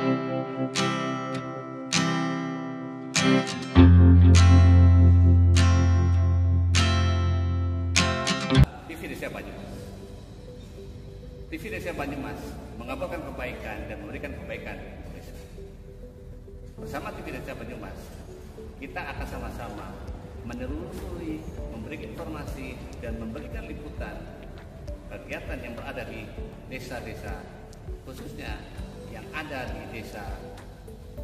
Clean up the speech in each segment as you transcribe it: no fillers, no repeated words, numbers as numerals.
TV Desa Banyumas. TV Desa Banyumas mengabarkan kebaikan dan memberikan kebaikan untuk desa. Bersama TV Desa Banyumas, kita akan sama-sama menelusuri, memberikan informasi dan memberikan liputan kegiatan yang berada di desa-desa, khususnya yang ada di desa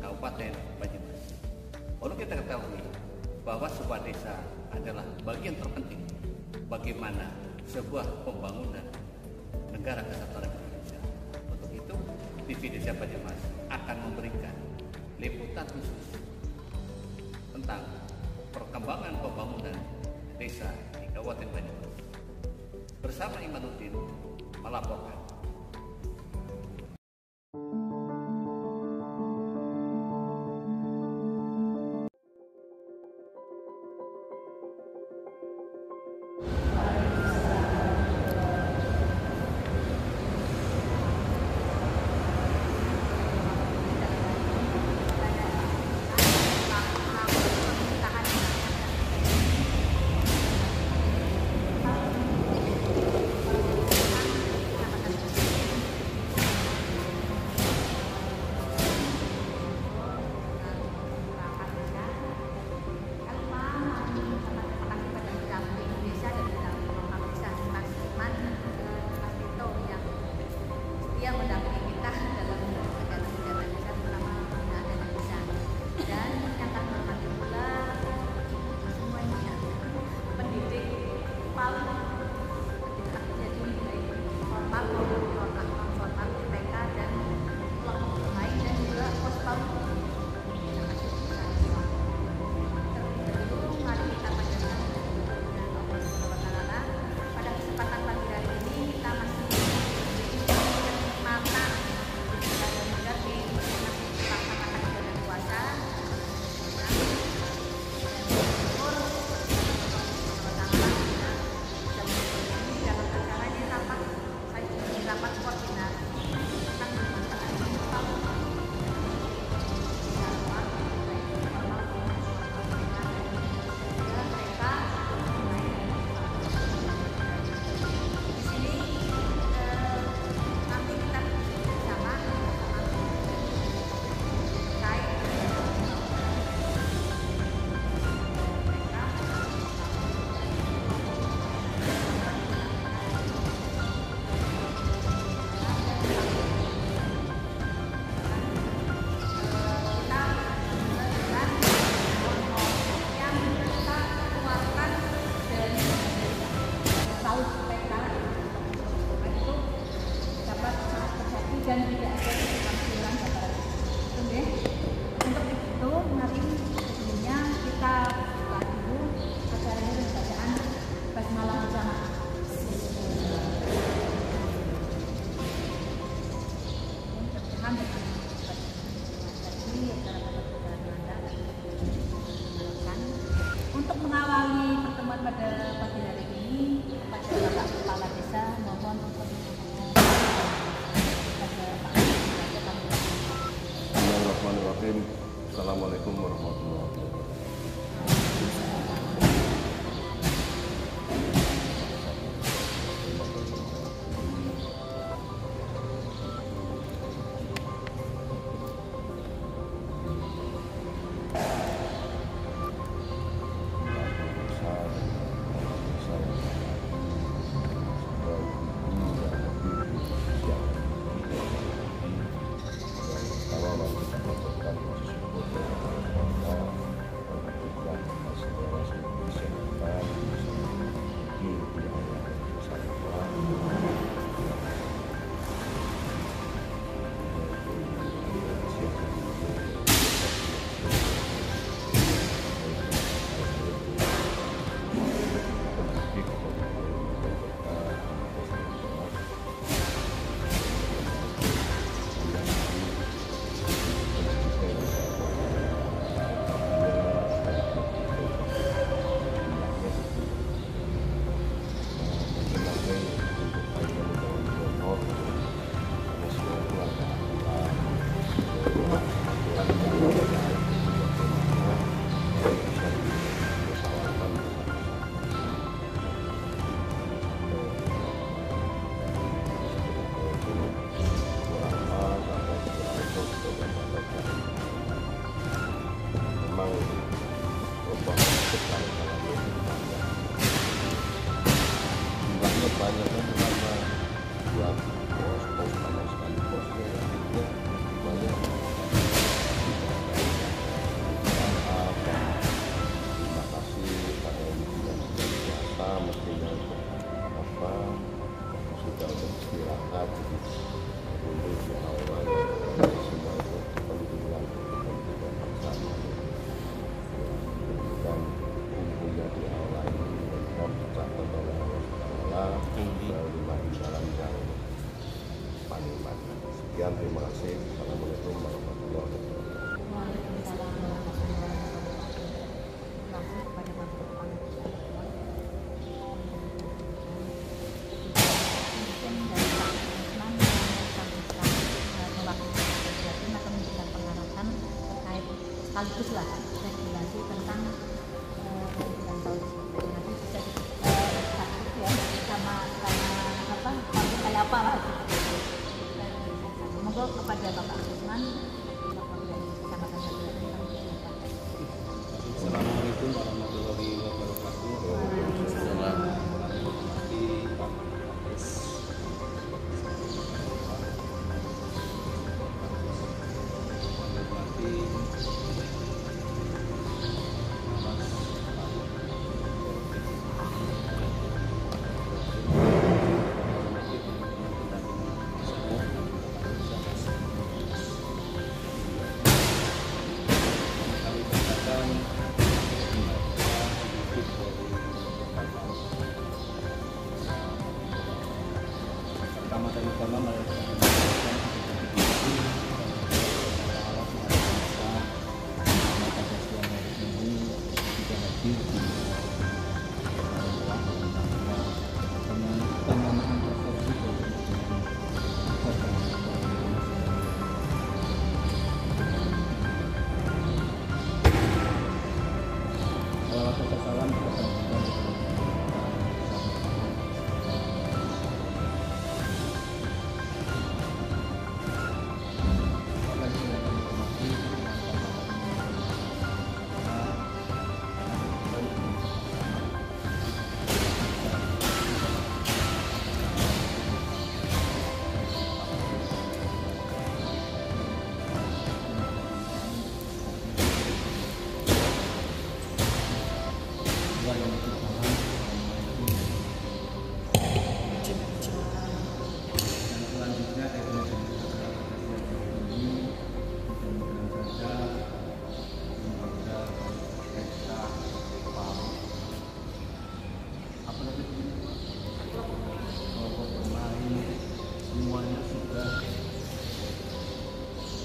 Kabupaten Banyumas. Perlu kita ketahui bahwa sebuah desa adalah bagian terpenting bagaimana sebuah pembangunan negara kesatuan Indonesia. Untuk itu, TV Desa Banyumas akan memberikan liputan khusus tentang perkembangan pembangunan desa di Kabupaten Banyumas. Bersama Imanuddin melaporkan. Dan tidak ada kesimpulan dapat. Untuk itu, mari sebelumnya kita buka dulu acaranya dan bacaan basmalah bersama. Untuk mengawali pertemuan pada pagi hari ini, pada Bapak Kepala Desa mohon untuk Bismillahirrahmanirrahim. Assalamualaikum warahmatullahi wabarakatuh. kebanyakan karena buat pos sama sekali posnya akhirnya banyak terima kasih pada yang biasa mestinya sudah beristirahat untuk di awal semua itu kepentingan bersama dan kumpulnya di awal ini dan dicatat oleh Allah Taala melalui jalan yang paling baik. Sekian, terima kasih. Assalamualaikum warahmatullahi wabarakatuh. Waalaikumsalam warahmatullahi wabarakatuh. Langsung kepada Bapak Panitia. Dari Pak Usman yang sampaikan mewakili kegiatan atau memberikan pengarahan terkait sekaligus lah regulasi tentang pemerintahan tahun nanti bisa ya sama apa kayak apa lah. Semoga kepada Bapak Usman Assalamualaikum warahmatullahi wabarakatuh. Waalaikumsalam. Pertama-tama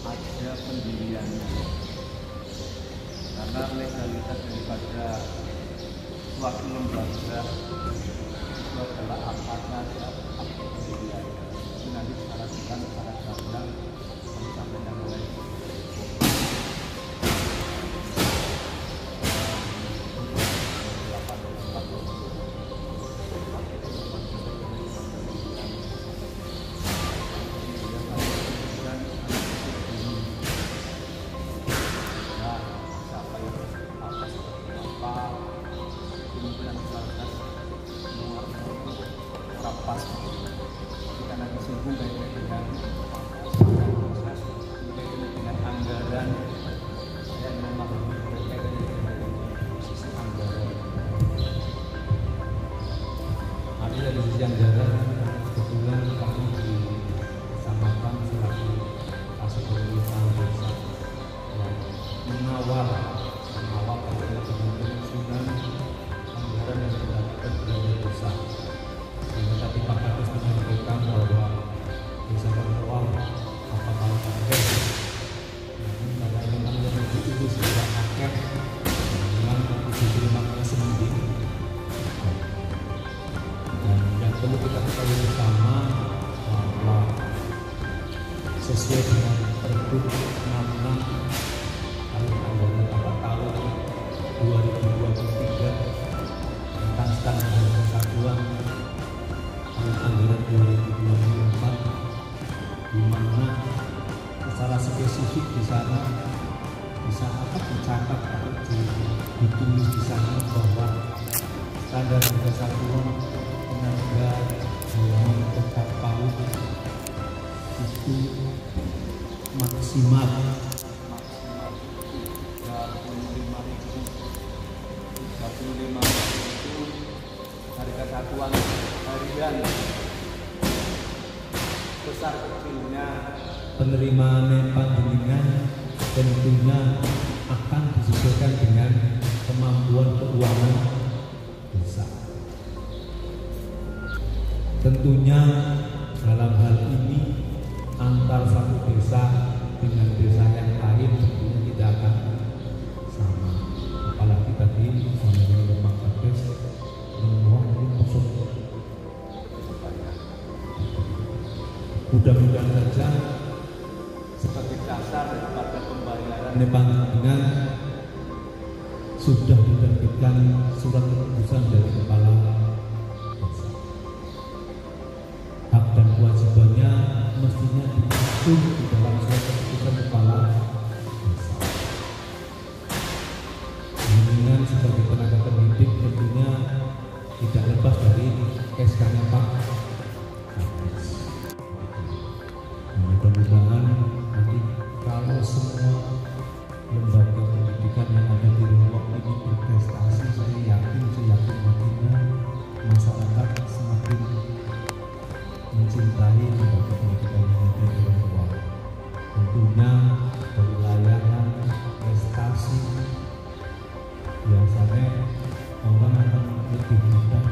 ada pendiriannya, karena legalitas daripada suatu lembaga itu adalah apa saja pendiriannya. Itu nanti disarankan secara gamblang disampaikan oleh pas karena disinggung dengan proses dengan anggaran dan memang terkait dengan sisi anggaran. Ada dari sisi anggaran kebetulan kami di Kecamatan selaku kasih pemerintahan desa yang mengawal terkait dengan penyusunan anggaran yang dilakukan oleh desa. Tadi Pak Kadis menyampaikan bahwa desa berpeluang apakah ada namun kalau memang yang itu sudah akeh memang bisa terima sendiri dan yang perlu kita ketahui bersama bahwa sesuai dengan Pergub 66 tahun 2023 tentang standar kesatuan anggaran 2024 di mana secara spesifik di sana bisa dicatat atau ditulis di sana bahwa standar kesatuan tenaga maksimal 35.000 itu harga satuan harian. Besar kecilnya penerimaan panjenengan tentunya akan disesuaikan dengan kemampuan keuangan desa. Tentunya dalam hal ini antar satu desa dengan desa yang lain tentunya tidak akan sama. Apalagi tadi sama dengan Pak Kades mungkin musuh. Mudah-mudahan saja sebagai dasar daripada pembayaran panjenengan sudah diterbitkan surat keputusan dari kepala desa. Hak dan kewajibannya mestinya diatur di dalam surat keputusan kepala desa. Bimbingan sebagai tenaga pendidik tentunya tidak lepas dari SK-nya Pak Kades. Mudah-mudahan nanti kalau semua lembaga pendidikan yang ada di Lombok ini berprestasi, saya yakin hatinya masyarakat semakin mencintai lembaga pendidikan yang ada di Lombok. Tentunya dari layanan prestasi biasanya orang akan lebih mudah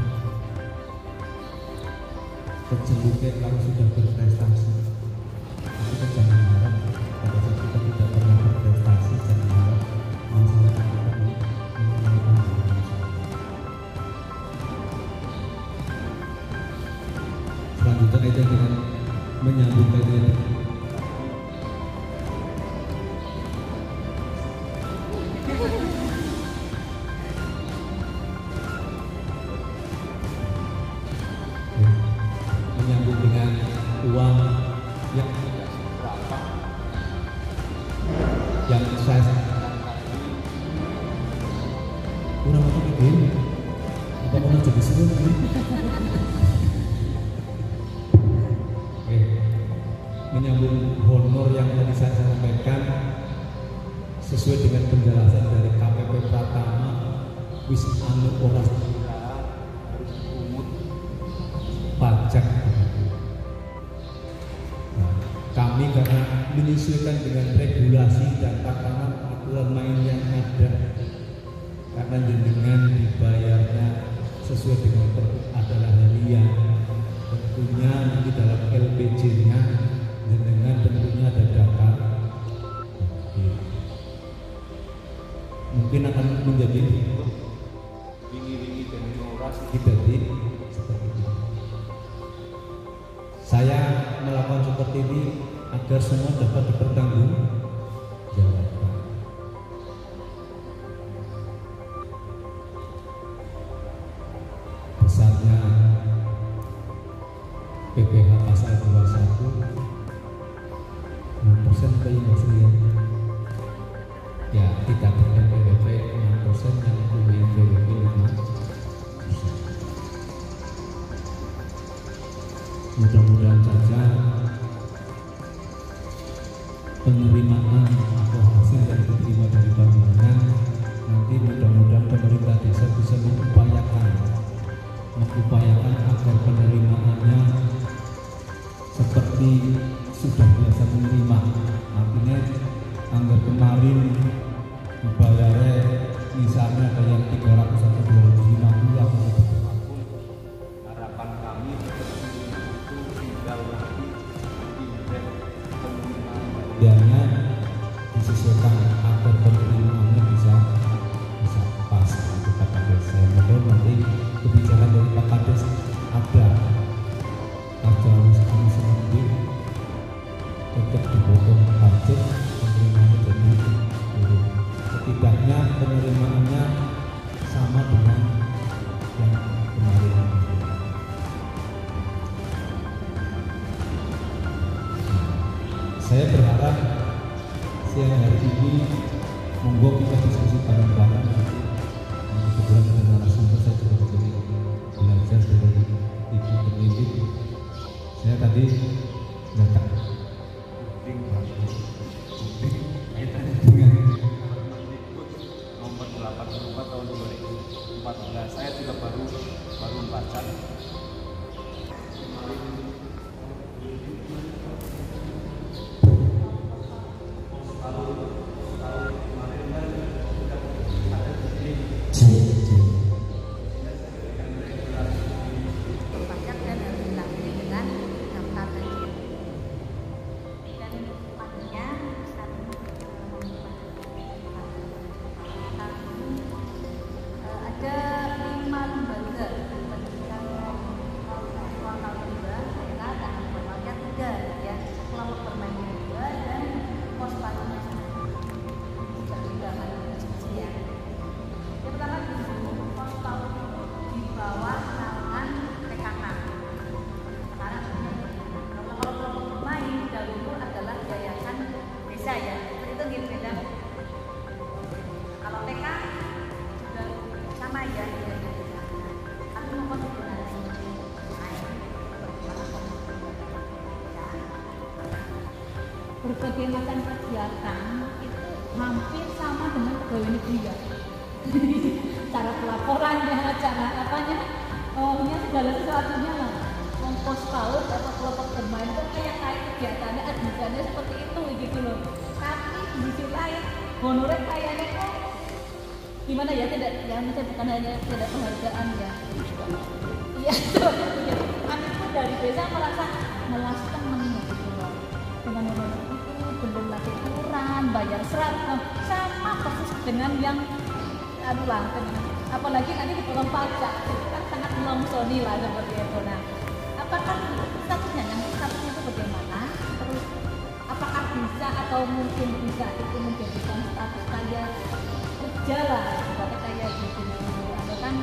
keceluknya kalau sudah berprestasi. Kita jangan harap pada saat kita tidak pernah berprestasi, jangan harap masyarakat kita mengenai pandangan. Selanjutnya kita dengan menyambut kajian menyambut dengan uang yang berapa yang saya kurang apa ini apa orang jadi seru menyambung honor yang tadi saya sampaikan sesuai dengan penjelasan dari KPP Pratama wis anu ora harus dipungut pajak. Nah, kami karena menyesuaikan dengan regulasi dan tatanan aturan main yang ada, karena jenengan dibayarnya sesuai dengan adalah harian, tentunya nanti dalam LPJ-nya jenengan tentunya ada data. Mungkin akan menjadi wingi-wingi dan noras kita seperti itu. Saya melakukan seperti ini agar semua dapat dipertanggungjawabkan. Besarnya PPh pasal 21 6% kayaknya masih ya kita berikan PWP 6% yang punya PWP 5%. Mudah-mudahan saja penerimaan atau hasil yang diterima dari bangunan nanti mudah-mudahan pemerintah desa bisa mengupayakan agar penerimaannya seperti sudah biasa menerima. Artinya anggar kemarin dibayarnya misalnya ada yang 300 atau 250 atau harapan kami seperti itu tinggal nanti indeks penerimaan biayanya disesuaikan agar penerimaannya bisa pas untuk Pak Kades. Saya mohon nanti kebijakan dari Pak Kades ada kami sendiri tetap dipotong pajak penerimaannya jadi turun. Setidaknya penerimaannya sama dengan yang kemarin. Saya berharap siang hari ini monggo kita diskusi bareng-bareng. Kebetulan ada narasumber, saya juga belajar dari ibu pendidik. Saya tadi datang berbagai macam kegiatan itu hampir sama dengan pegawai negeri ya. Cara pelaporannya, cara apanya, segala sesuatunya lah. Pos PAUD atau kelompok bermain itu kayak kegiatannya, adegannya seperti itu gitu loh. Tapi di sisi lain honorer kayaknya kok gimana ya, tidak ya, misalnya bukan hanya tidak penghargaan ya. Iya, kami pun dari desa merasa senang gitu loh. Dengan honorer itu belum lagi iuran, bayar serat, sama persis dengan yang apalagi nanti dipotong pajak, itu kan sangat melongsoni lah seperti itu. Nah, apakah statusnya itu bagaimana? Terus apakah bisa atau mungkin bisa itu menjadikan status kayak kerja lah, seperti kayak gitu, atau kan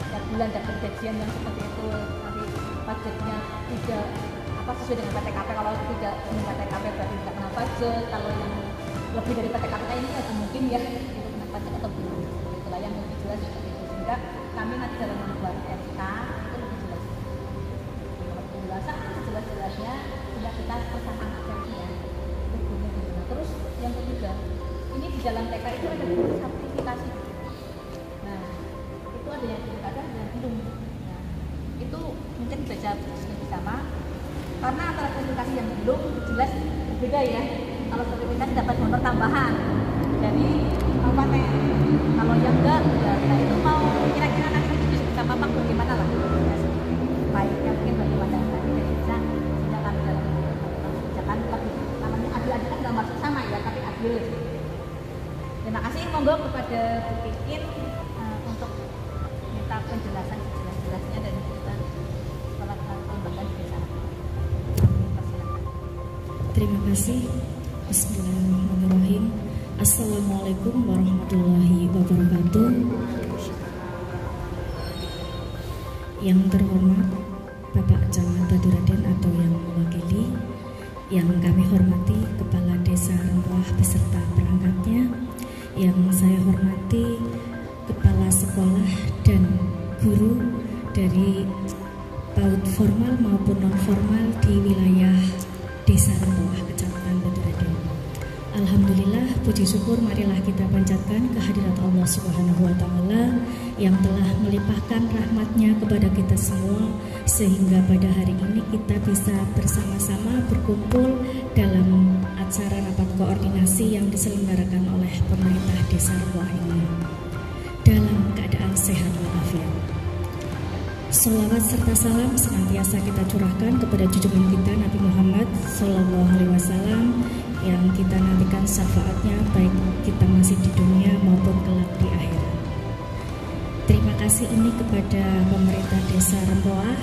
setiap bulan dapat gajian yang seperti itu, tapi pajaknya tidak sesuai dengan PTKP. Kalau tidak dengan PTKP berarti tidak kena pajak. Kalau yang lebih dari PTKP ini ya mungkin ya itu kena pajak atau belum. Itulah yang lebih jelas seperti itu. Sehingga kami nanti dalam membuat SK itu lebih jelas. Sejelas-jelasnya sudah kita persamakan ya. Terus yang ketiga, ini di dalam TK itu ada sertifikasi. Nah, itu ada yang sertifikasi, ada yang belum. Nah, itu mungkin baca sama. Karena antara sertifikasi yang belum jelas berbeda ya. Kalau sertifikasi dapat honor tambahan dari kabupaten. Kalau yang enggak, nah itu mau kira-kira nanti bisa Bapak bagaimana lah? Baiknya mungkin bagaimana tadi dari bisa sehingga kami dalam kebijakan lebih namanya adil-adil kan nggak maksud sama ya, tapi adil. Terima kasih, monggo kepada Bu Kikin untuk minta penjelasan sejelas-jelasnya dari kita salah satu lembaga di desa. Terima kasih. Bismillahirrahmanirrahim. Assalamualaikum warahmatullahi wabarakatuh. Yang terhormat Bapak Camat Baduraden atau yang mewakili, yang kami hormati Kepala Desa Rempoah beserta perangkatnya, yang saya hormati Kepala Sekolah dan guru dari PAUD formal maupun non formal di wilayah Desa Rempoah, Kecamatan Baduraden. Alhamdulillah, puji syukur marilah kita panjatkan kehadirat Allah Subhanahu wa Ta'ala yang telah melimpahkan rahmatnya kepada kita semua, sehingga pada hari ini kita bisa bersama-sama berkumpul dalam acara rapat koordinasi yang diselenggarakan oleh pemerintah Desa Rempoah ini dalam keadaan sehat walafiat. Sholawat serta salam senantiasa kita curahkan kepada junjungan kita Nabi Muhammad SAW yang kita nantikan syafaatnya baik kita masih di dunia maupun kelak di akhirat. Terima kasih ini kepada pemerintah Desa Rempoah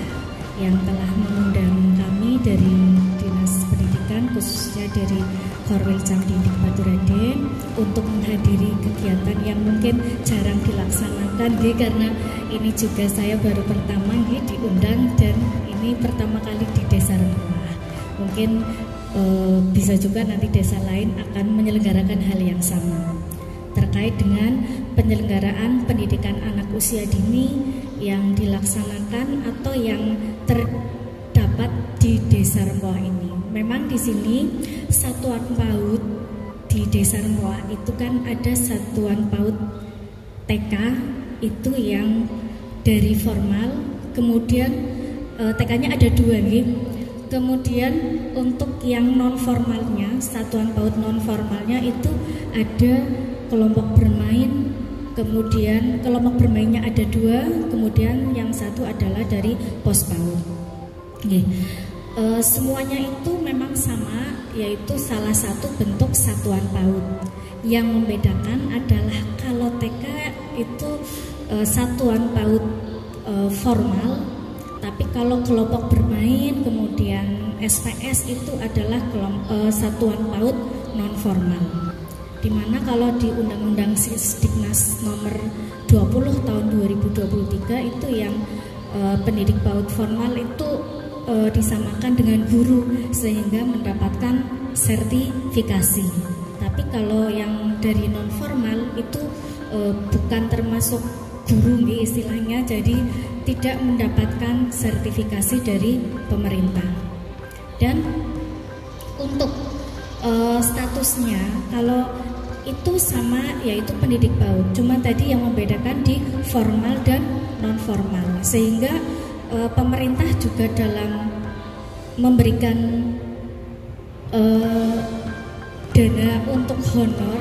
yang telah mengundang kami dari Dinas Pendidikan, khususnya dari Korwil Camdidik Baduraden, untuk menghadiri kegiatan yang mungkin jarang dilaksanakan karena ini juga saya baru pertama diundang dan ini pertama kali di Desa Rempoah. Mungkin bisa juga nanti desa lain akan menyelenggarakan hal yang sama terkait dengan penyelenggaraan pendidikan anak usia dini yang dilaksanakan atau yang terdapat di Desa Rempoah ini. Memang di sini satuan PAUD di Desa Rempoah itu kan ada satuan PAUD TK itu yang dari formal, kemudian TK-nya ada 2 Kemudian untuk yang non formalnya, satuan PAUD non formalnya itu ada kelompok bermain, kemudian kelompok bermainnya ada 2, kemudian yang satu adalah dari pos PAUD. Semuanya itu memang sama, yaitu salah satu bentuk satuan PAUD. Yang membedakan adalah kalau TK itu satuan PAUD formal, tapi kalau kelompok bermain kemudian SPS itu adalah satuan PAUD non formal. Dimana kalau di Undang-Undang Sisdiknas nomor 20 tahun 2023 itu yang pendidik PAUD formal itu disamakan dengan guru sehingga mendapatkan sertifikasi. Tapi kalau yang dari non formal itu bukan termasuk guru istilahnya, jadi tidak mendapatkan sertifikasi dari pemerintah. Dan untuk statusnya kalau itu sama, yaitu pendidik PAUD. Cuma tadi yang membedakan di formal dan non formal, sehingga pemerintah juga dalam memberikan dana untuk honor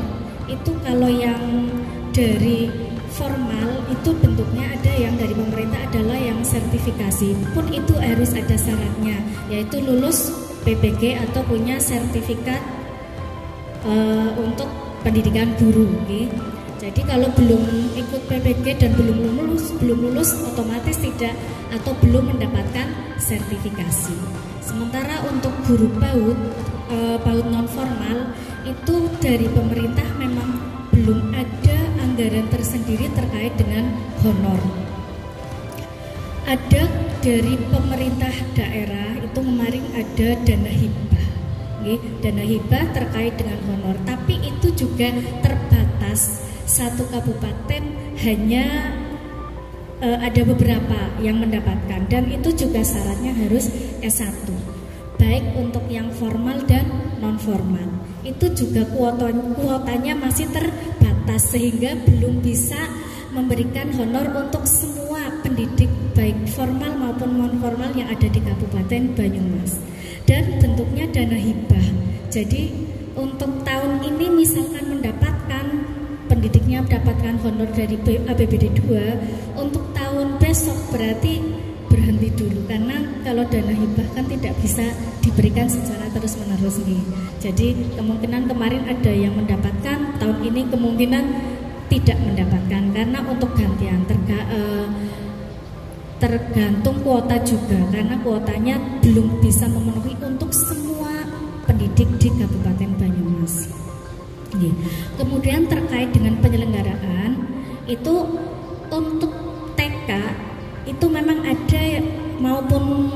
itu, kalau yang dari formal itu bentuknya ada yang dari pemerintah adalah yang sertifikasi, pun itu harus ada syaratnya, yaitu lulus PPG atau punya sertifikat untuk pendidikan guru. Okay? Jadi kalau belum ikut PPG dan belum lulus otomatis tidak atau belum mendapatkan sertifikasi. Sementara untuk guru PAUD, PAUD non formal itu dari pemerintah memang belum ada anggaran tersendiri terkait dengan honor. Ada dari pemerintah daerah itu kemarin ada dana hibah, dana hibah terkait dengan honor, tapi itu juga terbatas. Satu kabupaten hanya ada beberapa yang mendapatkan, dan itu juga syaratnya harus S1, baik untuk yang formal dan non formal. Itu juga kuotanya masih terbatas, sehingga belum bisa memberikan honor untuk semua pendidik baik formal maupun non formal yang ada di Kabupaten Banyumas. Dan bentuknya dana hibah. Jadi untuk tahun ini misalkan pendidiknya mendapatkan honor dari APBD 2, untuk tahun besok berarti berhenti dulu, karena kalau dana hibah kan tidak bisa diberikan secara terus-menerus nih. Jadi kemungkinan kemarin ada yang mendapatkan, tahun ini kemungkinan tidak mendapatkan, karena untuk gantian tergantung kuota juga, karena kuotanya belum bisa memenuhi untuk semua pendidik di Kabupaten Banyumas. Kemudian terkait dengan penyelenggaraan itu, untuk TK itu memang ada maupun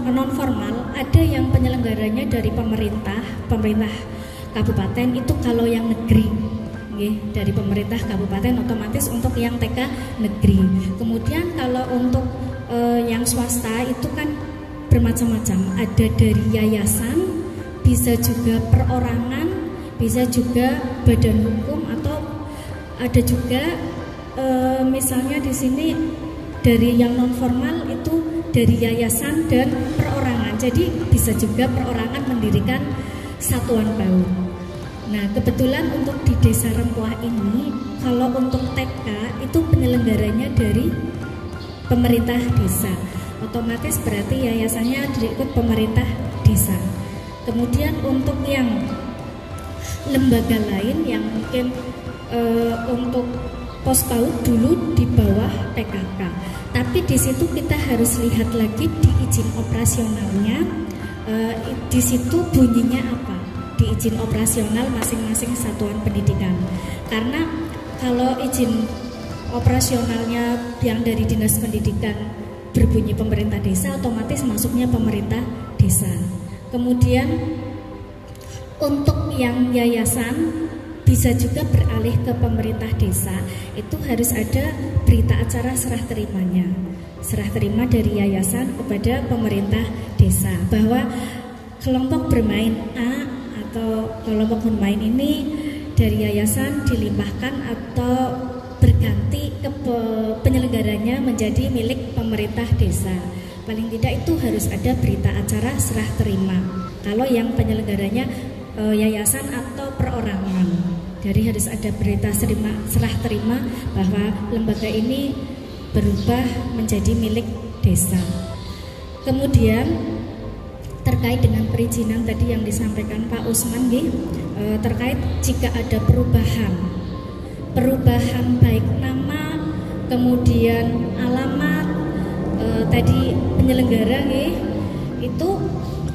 non formal, ada yang penyelenggaranya dari pemerintah kabupaten. Itu kalau yang negeri dari pemerintah kabupaten otomatis untuk yang TK negeri. Kemudian kalau untuk yang swasta itu kan bermacam-macam, ada dari yayasan, bisa juga perorangan, bisa juga badan hukum, atau ada juga misalnya di sini dari yang non formal itu dari yayasan dan perorangan. Jadi bisa juga perorangan mendirikan satuan PAUD. Nah, kebetulan untuk di Desa Rempoah ini, kalau untuk TK itu penyelenggaranya dari pemerintah desa, otomatis berarti yayasannya diikut pemerintah desa. Kemudian untuk yang lembaga lain yang mungkin untuk pos PAUD dulu di bawah PKK, tapi di situ kita harus lihat lagi di izin operasionalnya, di situ bunyinya apa di izin operasional masing-masing satuan pendidikan. Karena kalau izin operasionalnya yang dari Dinas Pendidikan berbunyi pemerintah desa, otomatis masuknya pemerintah desa. Kemudian untuk yang yayasan bisa juga beralih ke pemerintah desa, itu harus ada berita acara serah terimanya, serah terima dari yayasan kepada pemerintah desa bahwa kelompok bermain A atau kelompok bermain ini dari yayasan dilimpahkan atau berganti ke penyelenggaranya menjadi milik pemerintah desa. Paling tidak itu harus ada berita acara serah terima kalau yang penyelenggaranya yayasan atau perorangan. Jadi harus ada berita serah terima bahwa lembaga ini berubah menjadi milik desa. Kemudian terkait dengan perizinan tadi yang disampaikan Pak Usman, terkait jika ada perubahan baik nama, kemudian alamat, tadi penyelenggara itu,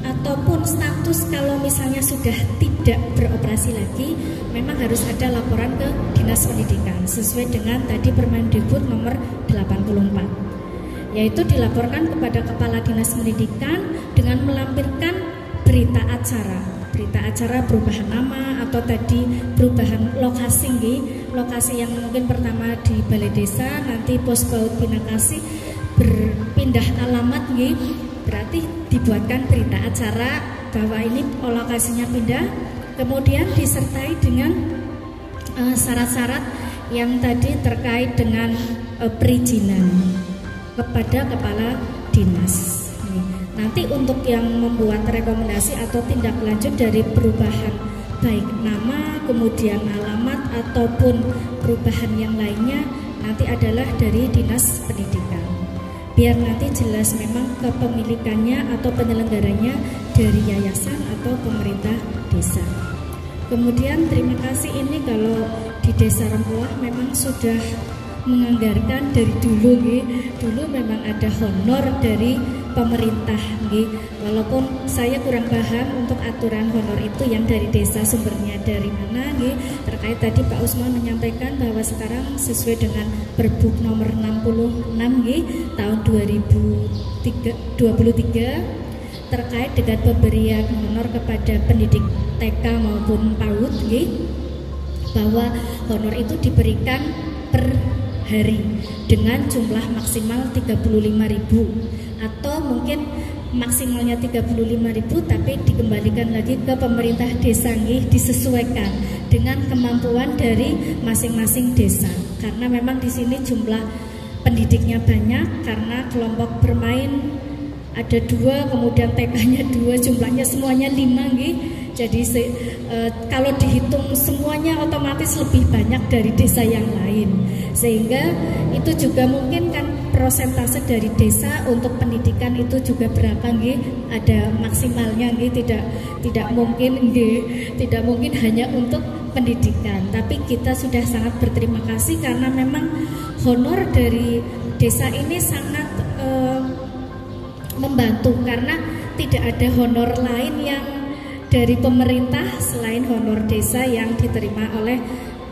ataupun status kalau misalnya sudah tidak beroperasi lagi, memang harus ada laporan ke Dinas Pendidikan sesuai dengan tadi Permendikbud nomor 84, yaitu dilaporkan kepada Kepala Dinas Pendidikan dengan melampirkan berita acara perubahan nama atau tadi perubahan lokasi, lokasi yang mungkin pertama di Balai Desa, nanti pos PAUD Pinakasih berpindah alamat, berarti dibuatkan berita acara bahwa ini lokasinya pindah Kemudian disertai dengan syarat-syarat yang tadi terkait dengan perizinan kepada kepala dinas. Nanti untuk yang membuat rekomendasi atau tindak lanjut dari perubahan baik nama, kemudian alamat ataupun perubahan yang lainnya nanti adalah dari Dinas Pendidikan. Biar nanti jelas memang kepemilikannya atau penyelenggaranya dari yayasan atau pemerintah desa. Kemudian terima kasih ini kalau di Desa Rempoah memang sudah menganggarkan dari dulu, dulu memang ada honor dari pemerintah, walaupun saya kurang paham untuk aturan honor itu yang dari desa sumbernya dari mana, terkait tadi Pak Usman menyampaikan bahwa sekarang sesuai dengan Perbup nomor 66 tahun 2023 terkait dengan pemberian honor kepada pendidik TK maupun PAUD, bahwa honor itu diberikan per hari dengan jumlah maksimal 35.000 atau mungkin maksimalnya 35.000 tapi dikembalikan lagi ke pemerintah desa, disesuaikan dengan kemampuan dari masing-masing desa, karena memang di sini jumlah pendidiknya banyak, karena kelompok bermain ada 2, kemudian TK-nya 2, jumlahnya semuanya 5, jadi kalau dihitung semuanya otomatis lebih banyak dari desa yang lain, sehingga itu juga mungkin kan prosentase dari desa untuk pendidikan itu juga berapa, ada maksimalnya, tidak mungkin hanya untuk pendidikan, tapi kita sudah sangat berterima kasih karena memang honor dari desa ini sangat membantu, karena tidak ada honor lain yang dari pemerintah selain honor desa yang diterima oleh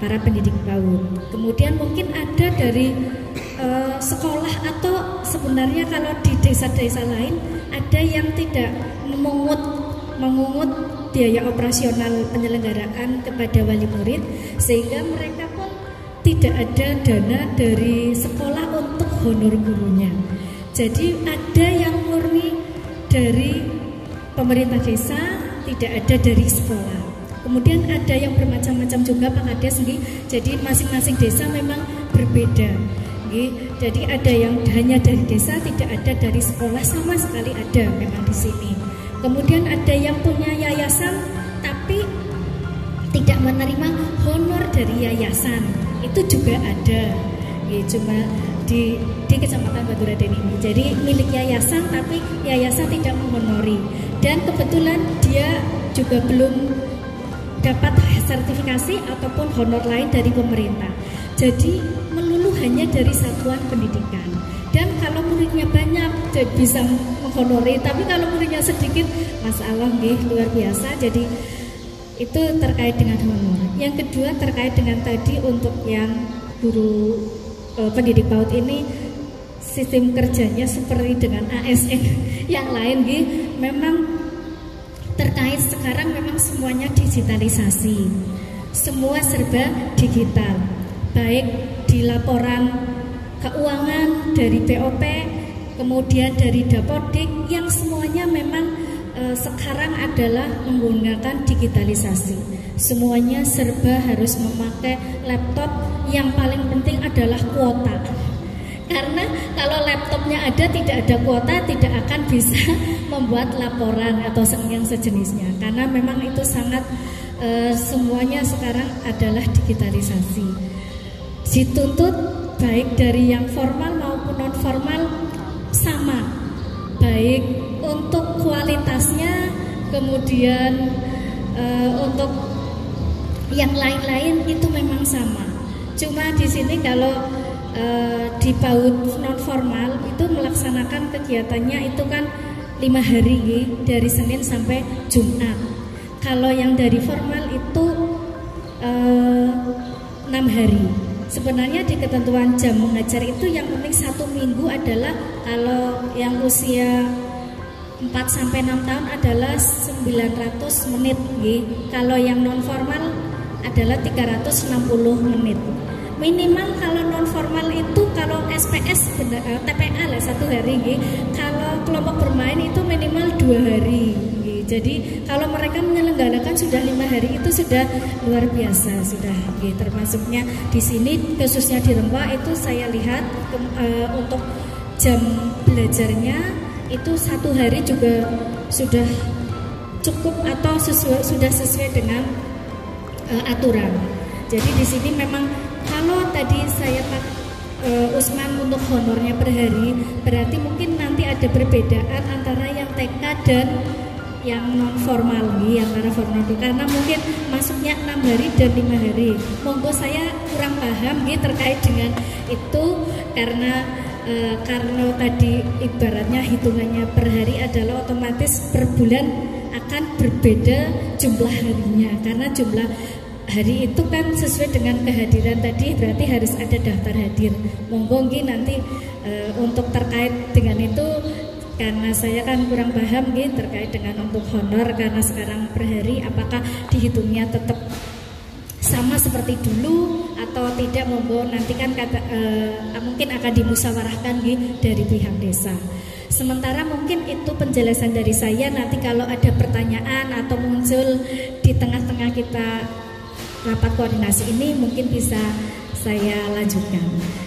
para pendidik PAUD. Kemudian mungkin ada dari sekolah, atau sebenarnya kalau di desa-desa lain ada yang tidak mengungut biaya operasional penyelenggaraan kepada wali murid, sehingga mereka pun tidak ada dana dari sekolah untuk honor gurunya. Jadi ada yang murni dari pemerintah desa, tidak ada dari sekolah. Kemudian ada yang bermacam-macam juga Pak Kades, jadi masing-masing desa memang berbeda. Jadi ada yang hanya dari desa, tidak ada dari sekolah sama sekali, ada memang di sini. Kemudian ada yang punya yayasan tapi tidak menerima honor dari yayasan, itu juga ada. Cuma di Kecamatan Baturaden ini. Jadi milik yayasan tapi yayasan tidak menghonori, dan kebetulan dia juga belum dapat sertifikasi ataupun honor lain dari pemerintah. Jadi melulu hanya dari satuan pendidikan. Dan kalau muridnya banyak bisa menghonori, tapi kalau muridnya sedikit masalah luar biasa. Jadi itu terkait dengan honor. Yang kedua terkait dengan tadi untuk yang guru pendidik PAUD ini, sistem kerjanya seperti dengan ASN yang lain, memang terkait sekarang memang semuanya digitalisasi, semua serba digital, baik di laporan keuangan dari BOP, kemudian dari Dapodik, yang semuanya memang sekarang adalah menggunakan digitalisasi. Semuanya serba harus memakai laptop, yang paling penting adalah kuota. Karena kalau laptopnya ada, tidak ada kuota, tidak akan bisa membuat laporan atau yang sejenisnya. Karena memang itu sangat semuanya sekarang adalah digitalisasi. Dituntut baik dari yang formal maupun non formal sama, baik untuk kualitasnya, kemudian untuk yang lain-lain itu memang sama. Cuma di sini kalau di PAUD non formal itu melaksanakan kegiatannya itu kan 5 hari dari Senin sampai Jumat. Kalau yang dari formal itu 6 hari. Sebenarnya di ketentuan jam mengajar itu yang penting 1 minggu adalah kalau yang usia 4-6 tahun adalah 900 menit. Kalau yang non formal adalah 360 menit. Minimal kalau non formal itu kalau SPS TPA lah 1 hari, kalau kelompok bermain itu minimal 2 hari. Jadi kalau mereka menyelenggarakan sudah 5 hari itu sudah luar biasa, sudah termasuknya di sini khususnya di Rempah itu saya lihat untuk jam belajarnya itu 1 hari juga sudah cukup atau sudah sesuai dengan aturan. Jadi di sini memang kalau tadi saya Usman untuk honornya per hari, berarti mungkin nanti ada perbedaan antara yang TK dan yang non formal nih, yang para formal karena mungkin masuknya 6 hari dan 5 hari. Monggo saya kurang paham nih terkait dengan itu karena tadi ibaratnya hitungannya per hari adalah otomatis per bulan akan berbeda jumlah harinya karena jumlah hari itu kan sesuai dengan kehadiran tadi, berarti harus ada daftar hadir. Monggo nanti untuk terkait dengan itu karena saya kan kurang paham terkait dengan untuk honor karena sekarang per hari apakah dihitungnya tetap sama seperti dulu atau tidak, monggo nanti kan mungkin akan dimusyawarahkan dari pihak desa. Sementara mungkin itu penjelasan dari saya, nanti kalau ada pertanyaan atau muncul di tengah-tengah kita rapat koordinasi ini mungkin bisa saya lanjutkan.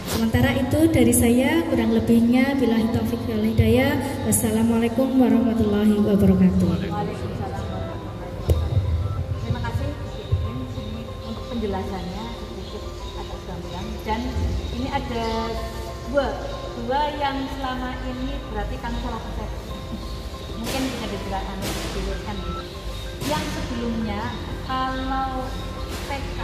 Sementara itu dari saya, kurang lebihnya billahi taufiq wal hidayah. Wassalamualaikum warahmatullahi wabarakatuh. Waalaikumsalam warahmatullahi wabarakatuh. Terima kasih untuk penjelasannya sedikit agak gamblang, dan ini ada dua yang selama ini berarti kami salah persepsi. Mungkin bisa dijelaskan yang sebelumnya kalau TK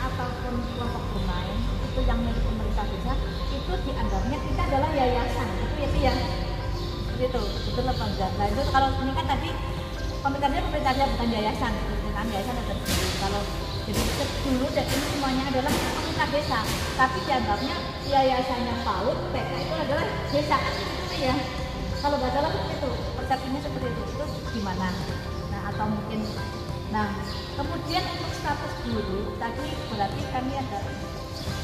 ataupun kelompok bermain itu yang milik pemerintah desa itu dianggapnya kita adalah yayasan, itu yang itu betul apa enggak? Nah itu kalau ini kan tadi komentarnya pemerintah desa bukan yayasan, kan yayasan ada sendiri. Kalau jadi dulu dan ini semuanya adalah pemerintah desa, tapi dianggapnya yayasannya PAUD TK itu adalah desa, itu ya. Kalau nggak salah seperti itu, persepsinya seperti itu gimana? Nah atau mungkin kemudian untuk status guru tadi berarti kami ada,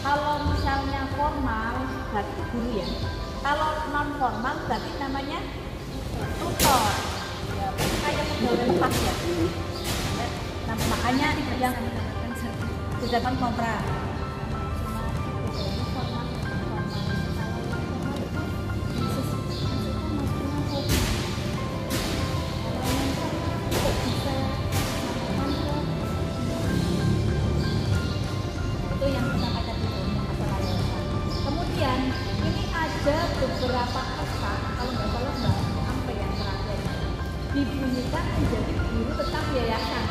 kalau misalnya formal berarti guru ya, kalau non formal berarti namanya tutor ya, kayak pegawai lepas ya. Nah makanya yang di depan kontrak beberapa kota, kalau nggak salah sampai yang terakhir dibunyikan menjadi guru tetap yayasan.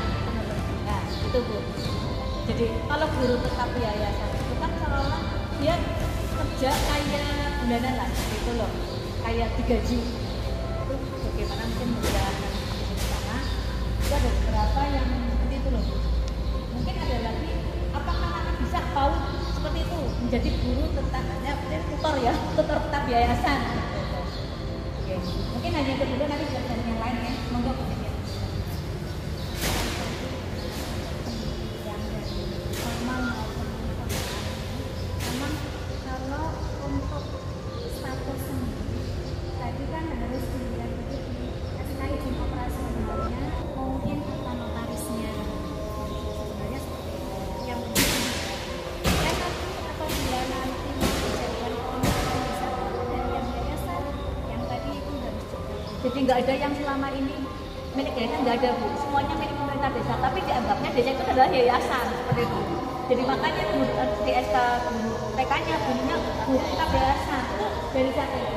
Nah itu Bu, jadi kalau guru tetap yayasan itu kan seolah dia kerja kayak bulanan lah gitu loh, kayak digaji. Itu bagaimana mungkin menjalankan di sana. Itu ada beberapa yang seperti itu loh. Mungkin ada lagi, apakah nanti bisa PAUD seperti itu menjadi guru tetapnya tutor ya, tutor tetap yayasan gitu. Oke. Mungkin hanya itu dulu, nanti bisa yang lain ya, monggo kemudian yang dari formal maupun informal. Memang kalau untuk status sendiri tadi kan harus dilihat begitu terkait dengan operasionalnya, mungkin notarisnya sebenarnya seperti itu yang atau bila nanti dijadikan dari yang yayasan yang tadi itu harus juga. Jadi nggak ada yang selama ini milik yayasan, nggak ada Bu, semuanya milik pemerintah desa, tapi dianggapnya desa itu adalah yayasan seperti itu. Jadi makanya di SK TK-nya bunyinya guru tetap yayasan itu dari siapa ya?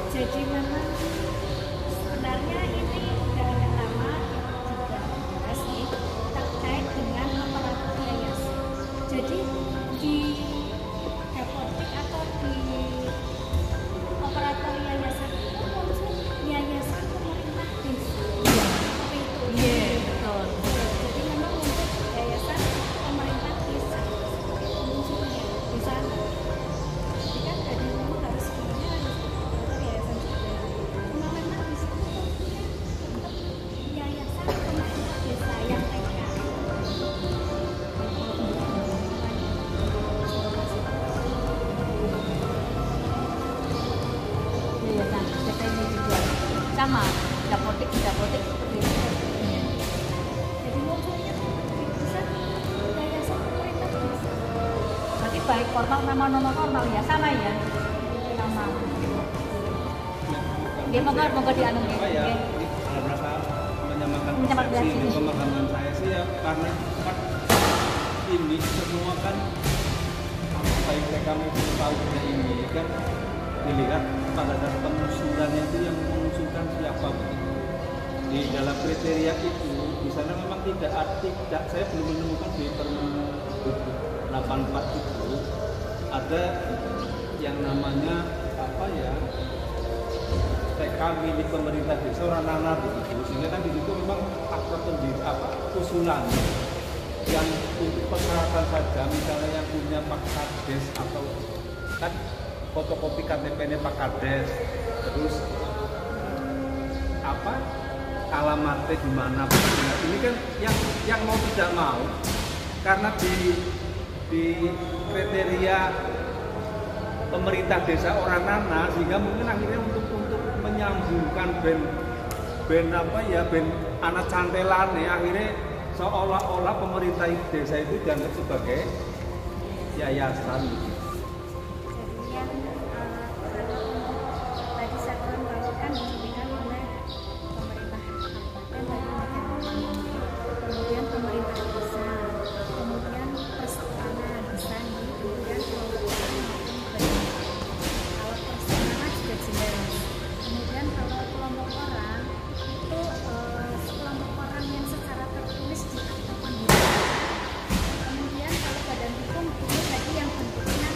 Jadi memang sebenarnya ini agak lama juga dibahas nih terkait dengan aparatur yayasan. Jadi di Dapodik atau di operator yayasan itu muncul yayasan pemerintah desa. Seperti itu. Iya betul. Jadi memang muncul yayasan pemerintah desa munculnya di sana. Jadi kan jadi memang harus sebenarnya yayasan juga. Cuma memang di situ tentunya untuk yayasan pemerintah desa yang TK. sama dapodik seperti itu. Jadi munculnya bisa yayasan pemerintah desa. Berarti baik formal sama non formal ya sama ya, sama. Dia moga dianu apa ya, kalau merasa menyamakan persepsi di pemahaman saya sih ya, karena kan ini semua kan baik kami tahu ini kan dilihat pada saat pengusulannya itu yang mengusulkan siapa begitu. Di dalam kriteria itu di sana memang tidak saya belum menemukan di Permen 84 itu ada yang namanya apa ya, TK milik pemerintah desa Ranana begitu, sehingga kan di situ memang usulan yang untuk persyaratan saja, misalnya yang punya Pak Kades atau kan fotokopi KTP-nya Pak Kades, terus apa alamatnya di mana, ini kan yang mau tidak mau karena di kriteria pemerintah desa orang Nana, sehingga mungkin akhirnya untuk menyambungkan band anak cantelane, akhirnya seolah-olah pemerintah desa itu dianggap sebagai yayasan. Jadi yang kalau tadi saya kalau kan diberikan oleh pemerintah kabupaten, kemudian pemerintah desa, kemudian perseorangan desain, kemudian kelompok maupun kalau perseorangan juga jelas. Kemudian kalau kelompok orang itu sekelompok orang yang secara tertulis di akta penduduk. Kemudian kalau badan hukum itu tadi yang bentuknya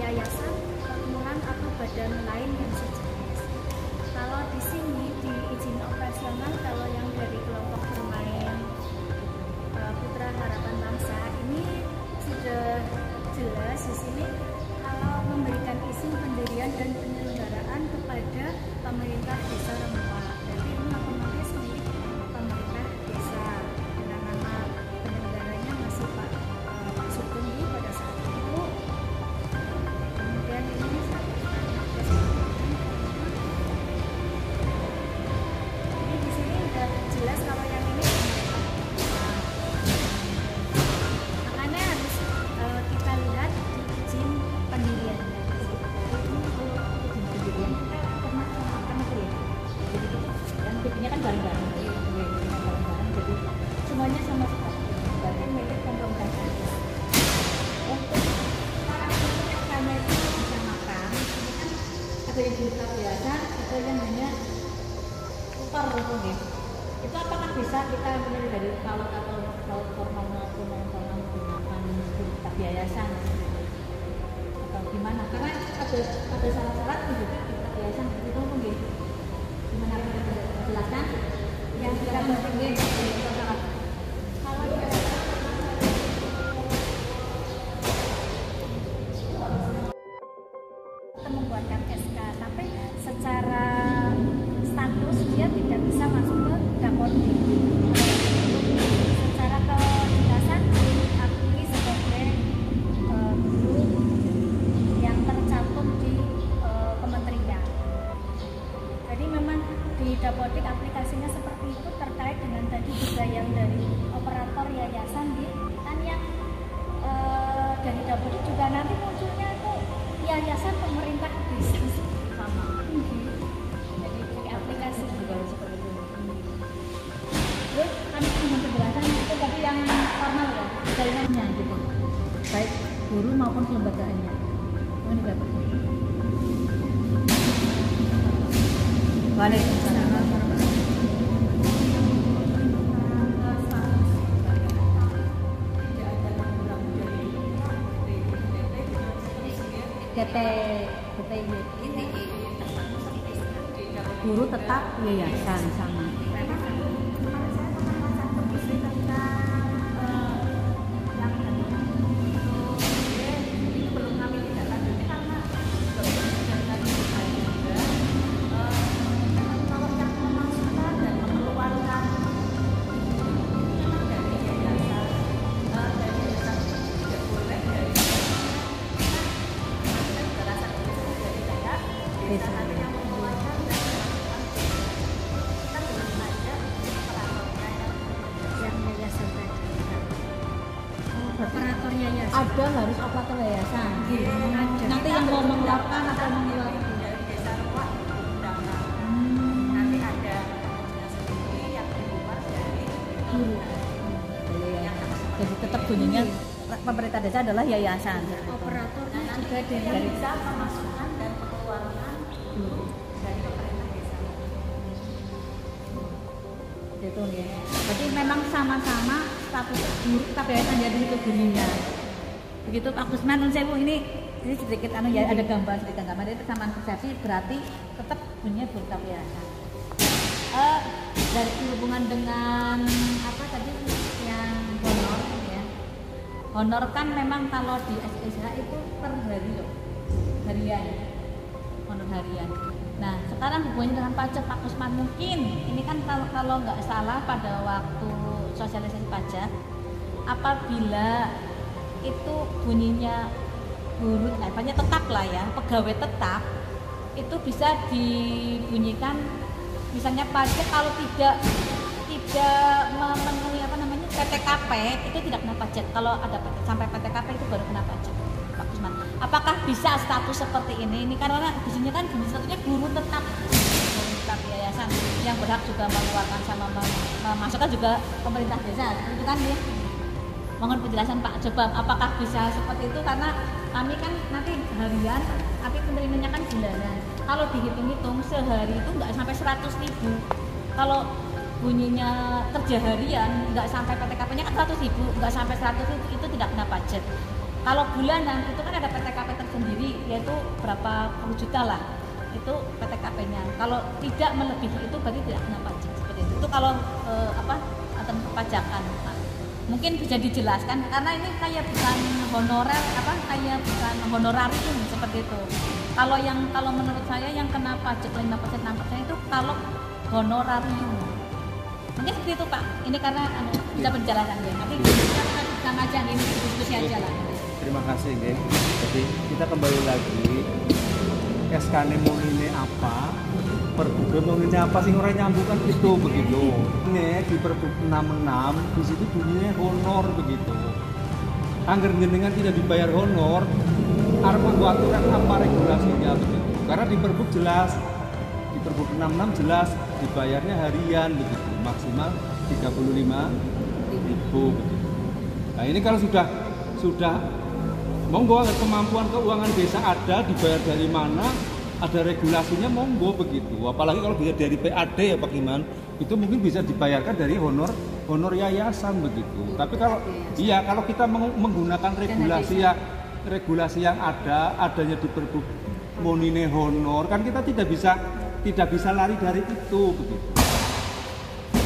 yayasan, perkumpulan atau badan lain yang sejenis. Kalau di sini di izin operasional, kalau yang dari kelompok bermain Putra Harapan Bangsa ini sudah jelas di sini kalau memberikan izin pendirian dan penyelenggaraan kepada pemerintah desa Rempah. Jadi ini otomatis milik pemerintah desa dengan nama penyelenggaranya masih Pak Sugeng pada saat itu. Kemudian ini di sini sudah jelas kalau yang ini makanya harus kita lihat di izin pendiriannya. Pendirian kita pernah itu ya. Jadi yang bikinnya kan bareng-bareng, jadi semuanya sama sekali. Berarti milik pemerintah desa. Untuk karena itu bisa makan, ini kan ada yang buka biasa, ada yang hanya tukar mungkin. Itu apakah bisa kita milih dari kalau formal maupun non formal menggunakan kitab yayasan atau gimana? Karena ada syarat-syarat juga kitab yayasan itu mungkin. Gimana kita jelaskan? Yang kita pentingin syarat. Kalau kita membuatkan SK, tapi secara status dia tidak bisa masuk ke Dapodik. Secara kejelasan diakui sebagai guru yang tercantum di kementerian. Jadi memang di Dapodik aplikasinya seperti itu, terkait dengan tadi juga yang dari operator yayasan kan yang dari Dapodik juga nanti munculnya itu yayasan pemerintah desa sama. Jadi aplikasi juga seperti itu. Terus kami ingin penjelasan itu tadi yang formal ya, jaringannya gitu, baik guru maupun kelembagaannya. Ini dapat. Waalaikumsalam warahmatullahi wabarakatuh. Guru tetap yayasan sama. ada harus operator yayasan. Ada. Nanti yang mau mengeluarkan atau mengeluarkan dari desa Rempah diundangkan. Nanti ada sendiri yang di luar dari guru. Jadi tetap bunyinya pemerintah desa adalah yayasan. Operatornya juga yang dari bisa pemasukan dan pengeluaran Guru. dari pemerintah desa. Gitu ya. Jadi memang sama-sama status guru tapi yayasan jadi itu bunyinya. Begitu Pak Kusman, Sewu ini sedikit ya ada gambar sedikit gambar itu kesamaan persepsi berarti tetap bunyinya guru tapi yayasan. Dari hubungan dengan apa tadi yang honor ya. Honor kan memang kalau di SSH itu per hari loh, harian, honor harian. Nah sekarang hubungannya dengan pajak Pak Kusman mungkin ini kan kalau nggak salah pada waktu sosialisasi pajak apabila itu bunyinya guru, banyak tetap lah ya, pegawai tetap itu bisa dibunyikan misalnya pajak kalau tidak memenuhi apa namanya PTKP itu tidak kena pajak. Kalau ada sampai PTKP itu baru kena pajak. Pak Kusman, apakah bisa status seperti ini? Ini karena di sini kan statusnya guru tetap yayasan yang berhak juga mengeluarkan sama memasukkan juga pemerintah desa itu kan ya. Mohon penjelasan Pak coba apakah bisa seperti itu karena kami kan nanti harian tapi penerimanya kan bulanan. Kalau dihitung-hitung sehari itu nggak sampai 100.000. Kalau bunyinya kerja harian nggak sampai PTKP-nya kan 100.000, nggak sampai 100.000 itu tidak kena pajak. Kalau bulanan itu kan ada PTKP tersendiri yaitu berapa puluh juta lah itu PTKP-nya. Kalau tidak melebihi itu berarti tidak kena pajak seperti itu. Itu kalau atas perpajakan. Mungkin bisa dijelaskan karena ini kayak bukan honorer kayak bukan honorarium seperti itu. Kalau menurut saya yang kena pajak 5% 6% itu kalau honorarium. Mungkin seperti itu Pak. Ini karena bisa penjelasan ya. Nanti kita sama aja ini diskusi aja lah. Terima kasih nggih. Jadi kita kembali lagi SK mau ini apa? Pergub ini apa sih orang nyambung kan itu begitu. Ini di Pergub 66 di situ bunyinya honor begitu. Angger jenengan tidak dibayar honor, arep nganggo aturan apa regulasinya begitu. Karena di Pergub jelas, di Pergub 66 jelas dibayarnya harian begitu, maksimal 35.000 begitu. Nah ini kalau sudah monggo kemampuan keuangan desa ada, dibayar dari mana, ada regulasinya monggo begitu. Apalagi kalau bisa dari PAD ya Pak Iman, itu mungkin bisa dibayarkan dari honor yayasan begitu. Tapi kalau kita menggunakan regulasi yang adanya di Pergub monine honor, kan kita tidak bisa lari dari itu begitu.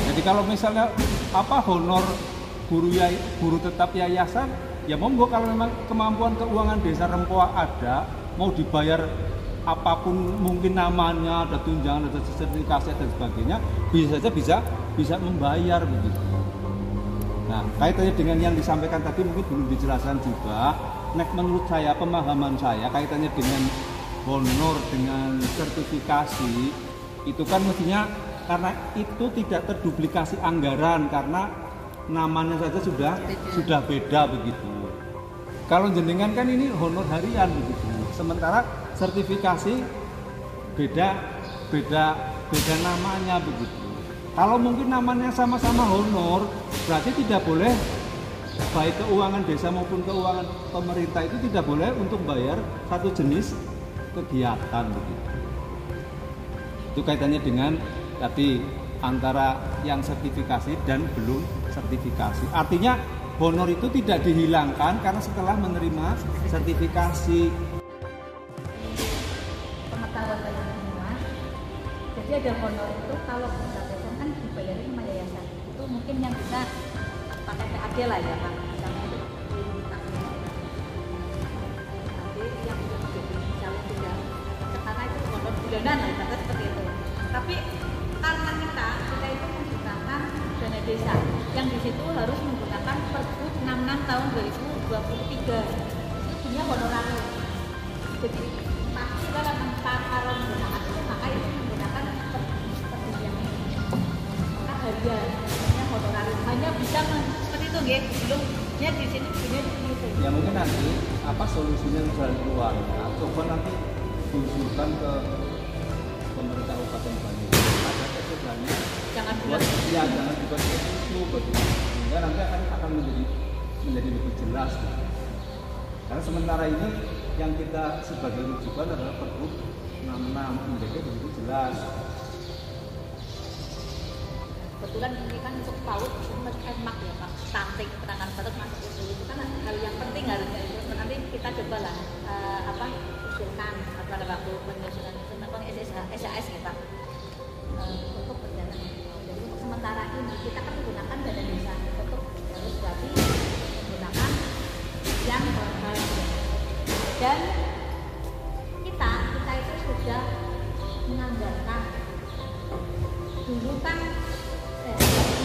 Jadi kalau misalnya honor guru tetap yayasan, ya monggo kalau memang kemampuan keuangan desa Rempoa ada, mau dibayar apapun mungkin namanya, ada tunjangan, ada sertifikasi dan sebagainya, bisa membayar begitu. Nah, kaitannya dengan yang disampaikan tadi mungkin belum dijelaskan juga. Menurut saya, pemahaman saya kaitannya dengan honor, dengan sertifikasi itu kan mestinya karena itu tidak terduplikasi anggaran karena namanya saja sudah beda begitu. Kalau jenengan kan ini honor harian begitu. Sementara sertifikasi beda namanya begitu. Kalau mungkin namanya sama-sama honor, berarti tidak boleh baik keuangan desa maupun keuangan pemerintah itu tidak boleh untuk bayar satu jenis kegiatan begitu. Itu kaitannya dengan tadi antara yang sertifikasi dan belum sertifikasi. Artinya honor itu tidak dihilangkan karena setelah menerima sertifikasi. Pengetahuan kalian semua. Jadi ada honor itu kalau yayasan kan dibayarin sama yayasan. Itu mungkin yang bisa pakai PAD lah ya Pak. Nanti yang sudah menjadi calon tidak karena itu honor bulanan lah kata seperti itu. Tapi karena kita itu menggunakan dana desa yang di situ harus menggunakan Pergub 66 tahun 2023 itu punya honorarium. Jadi pasti kalau menggunakan itu maka itu menggunakan Pergub yang ini. Maka harian, honorarium hanya bisa seperti itu, belum dia di sini punya gitu. Ya mungkin nanti apa solusinya jalan keluarnya coba nanti diusulkan ke pemerintah Kabupaten Bandung ada kesedarannya Jangan buat bulat. ya jangan dibuat itu sehingga nanti akan menjadi lebih jelas gitu. Karena sementara ini yang kita sebagai rujukan adalah Pergub 66 indeknya begitu jelas. Kebetulan ini kan untuk PAUD emak ya Pak, stunting penanganan batuk masuk itu kan hal yang penting harusnya itu. Nanti kita coba lah usulkan pada waktu penyusunan itu tentang SHS ya Pak untuk berjalan. Jadi untuk sementara ini kita kan menggunakan dana desa untuk harus berarti menggunakan yang berharga dan kita itu sudah menganggarkan dulu kan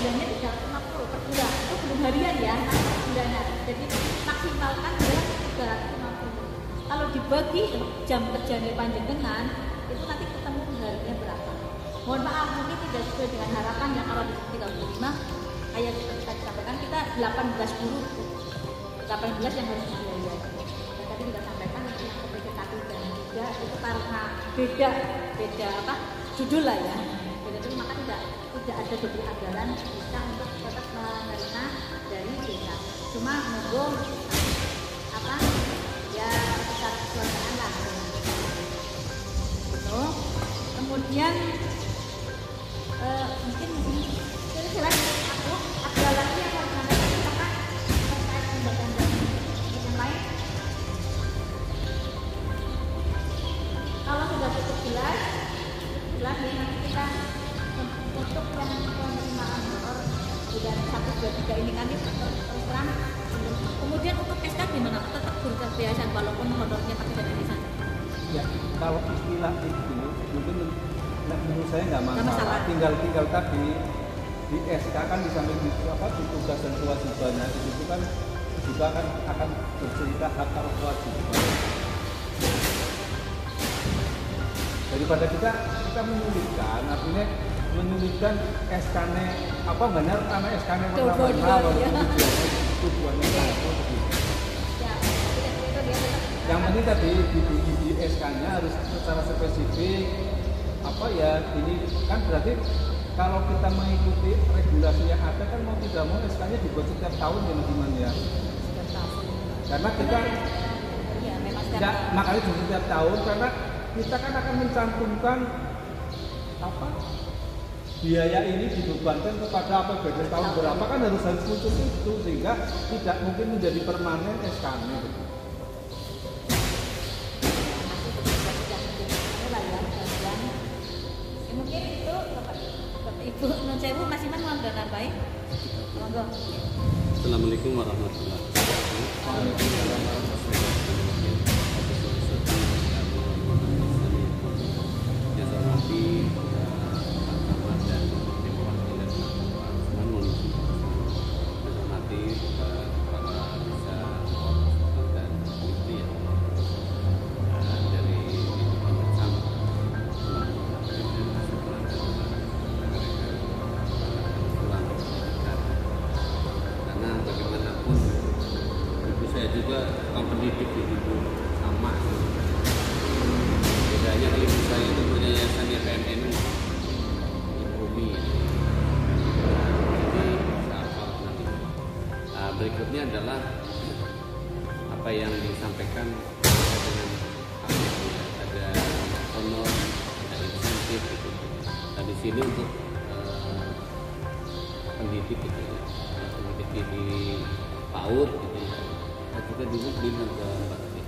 bulannya 350 per bulan itu belum harian ya per bulannya jadi maksimalkan adalah 350 kalau dibagi jam kerjanya panjenengan itu nanti ketemu harinya berapa mohon maaf mungkin tidak sesuai dengan harapan ya kalau di 35 kayak kita sampaikan kita 18 guru 18 yang harus dibayar dan tadi kita sampaikan yang PPK 1 dan 3 itu karena beda apa judul lah ya jadi maka tidak ada double anggaran bisa untuk tetap menerima dari desa cuma monggo apa ya besar keluargaan lah gitu kemudian mungkin jelas aku ada lagi yang harus disampaikan apakah terkait lembaga yang lain kalau sudah cukup jelas ya nanti kita untuk yang penerimaan honor bulan 1, 2, 3 ini kami terus terang kemudian untuk SK gimana? Tetap guru kebiasaan walaupun honornya pakai dana desa Ya kalau istilah itu mungkin menurut saya nggak masalah tinggal tadi di SK kan di samping di tugas dan kewajibannya itu kan juga akan bercerita hak atau kewajiban daripada kita menyulitkan artinya menyulitkan SK-nya apa benar karena SK-nya warna-warna tujuannya satu yang penting tadi di SK-nya harus secara spesifik apa ya ini kan berarti kalau kita mengikuti regulasi yang ada kan mau tidak mau SK-nya dibuat setiap tahun ya gimana ya karena kita tidak makanya setiap tahun karena kita kan akan mencantumkan apa biaya ini dibebankan kepada APBD tahun berapa kan harus muncul itu sehingga tidak mungkin menjadi permanen SK-nya gitu. Mungkin itu Bapak Ibu non sewu Mas Iman mau nambahin? Monggo. Assalamualaikum warahmatullahi wabarakatuh. Waalaikumsalam warahmatullahi wabarakatuh. Yang saya hormati dan perwakilan Pak Usman yang hormati para bisa dan istri ya dari kehidupan bersama karena bagaimanapun ibu saya juga tukang pendidik di ibu sama bedanya kalau ibu saya itu punya yayasan PMN Bumi jadi saya nanti berikutnya adalah apa yang disampaikan dengan ada honor ada insentif gitu nah di sini untuk pendidik gitu ya pendidik di PAUD gitu ya nah, kita dulu bilang ke Mbak Tati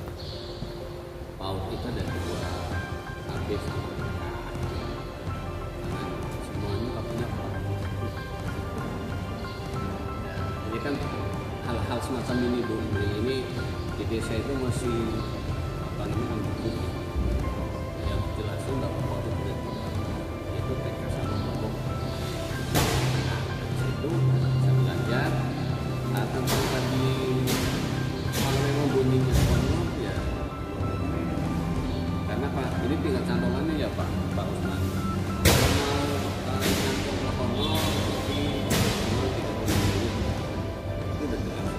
PAUD kita ada 2 AB sama nah, semuanya katanya ini kan hal-hal semacam ini Bu ini di desa itu masih apa namanya ambiguous yang jelasnya nggak apa-apa itu TK sama pokok nah dari situ saya belajar tentang tadi kalau memang bunyinya honor ya karena Pak ini tinggal cantolannya ya Pak Usman kalau cantum honor jadi honor 30 itu udah jelas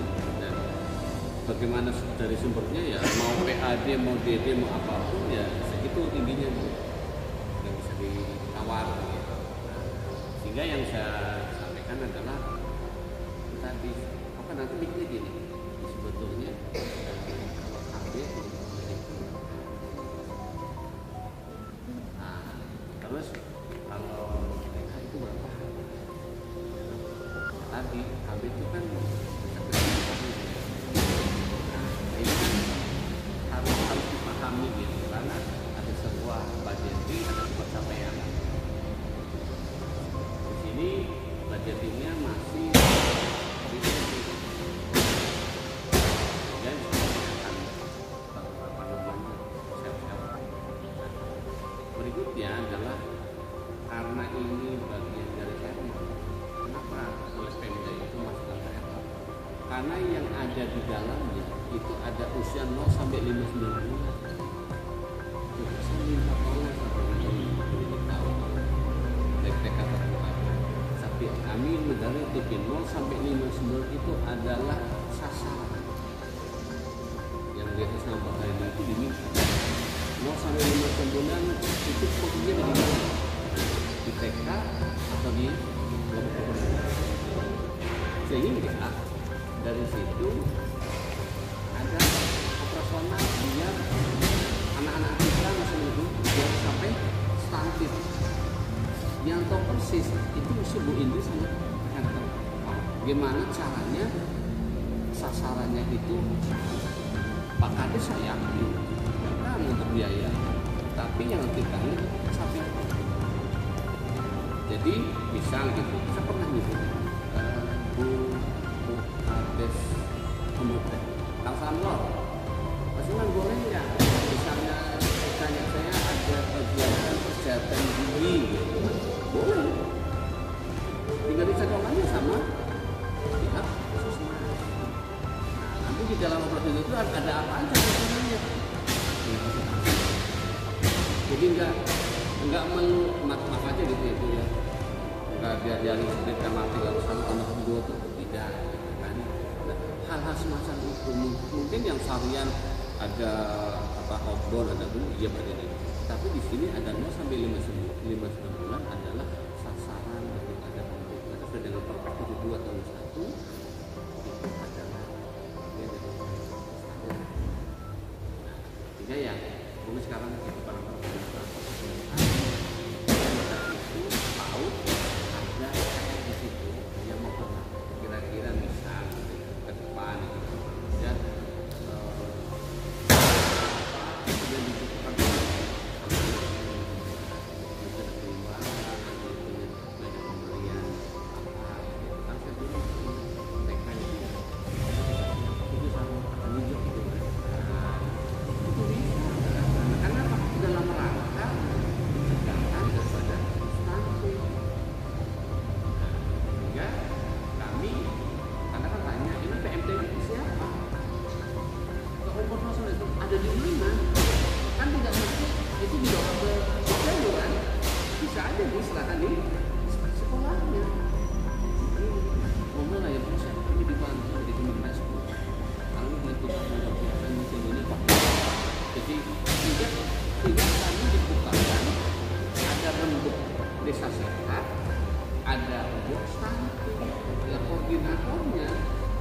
bagaimana dari sumbernya ya, mau PAD, mau DD, mau apapun ya segitu tingginya nggak bisa ditawar gitu. Sehingga yang saya sampaikan adalah tadi apa nanti mikirnya gini, sebetulnya kalau KB terus kalau PK itu berapa? Tadi KB itu kan harus dipahami gitu, karena ada sebuah budgeting, ada sebuah capaian. Di sini budgetingnya masih dan berikutnya adalah karena ini bagian dari RMA. Kenapa oleh Pemda itu masukkan ke RMA? Karena yang ada di dalamnya itu ada usia 0 sampai 59 bulan. Saya minta tolong beritahu baik TK terbuka. Tapi kami negara itu 0 sampai 59 itu adalah sasaran yang di atas nama Pak Hadi itu diminta 0 sampai 59 bulan itu posisinya di mana? Di TK atau di kelompok pemuda. Sehingga dari situ ada operasional biar anak-anak kita masih hidup biar sampai stunted. Yang tahu persis itu Ibu Indri sangat tahu gimana caranya sasarannya itu. Pak Kades saya yakin kan untuk biaya, tapi yang kita sampai. Jadi misal gitu, saya pernah nyebut Bu Kades pemuda Kang Sanwar, Mas boleh nggak misalnya tanya saya ada kegiatan kesehatan gigi gitu. Boleh, tinggal dicocokkannya sama pihak Puskesmas. Nanti di dalam operasi itu ada apa aja sebenarnya. Jadi nggak maaf aja gitu ya, nggak diajarin seperti mati harus satu tambah dua tuh tidak kan. Hal-hal semacam itu mungkin yang varian ada apa outdoor ada dulu iya berjadi, tapi di sini ada 0 sampai 59 bulan adalah sasaran daripada pemerintah sesuai dengan Perpres 72 tahun 1 itu adalah bagian dari standar. Sehingga ya mungkin sekarang para pemerintah itu tahu ada di situ yang mau pernah kira-kira misal ke depan ya yang dibutuhkan desa sehat, ada rembuk stunting, ya koordinatornya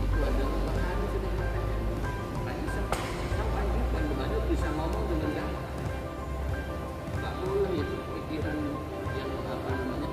itu adalah Pak Hadi sudah makanya saya panggilkan makanya bisa ngomong dengan data. Nggak boleh itu pikiran yang apa namanya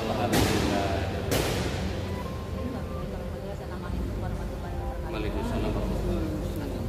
Alhamdulillah. Assalamualaikum warahmatullahi wabarakatuh. Waalaikumsalam warahmatullahi wabarakatuh.